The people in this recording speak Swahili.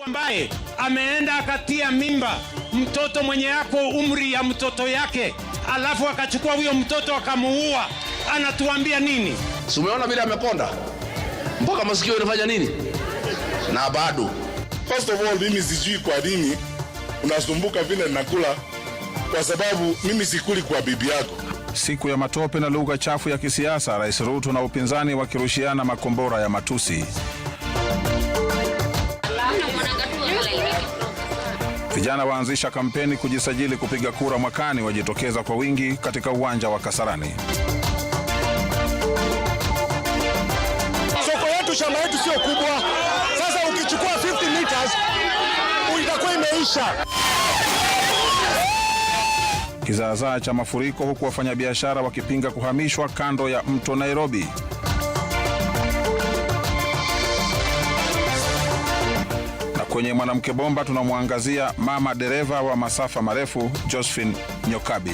ambaye ameenda akatia mimba mtoto mwenye yako umri ya mtoto yake, alafu akachukua huyo mtoto akamuua, anatuambia nini? Si umeona vile amekonda mpaka masikio inafanya nini? Na bado first of all, mimi sijui kwa nini unasumbuka vile nakula, kwa sababu mimi sikuli kwa bibi yako. Siku ya matope na lugha chafu ya kisiasa, Rais Ruto na upinzani wakirushiana makombora ya matusi. Vijana waanzisha kampeni kujisajili kupiga kura mwakani, wajitokeza kwa wingi katika uwanja wa Kasarani. Soko yetu, shamba yetu sio kubwa. Sasa ukichukua 50 meters itakuwa imeisha. Kizaazaa cha mafuriko, huku wafanyabiashara wakipinga kuhamishwa kando ya mto Nairobi. Na kwenye mwanamke bomba tunamwangazia mama dereva wa masafa marefu Josephine Nyokabi.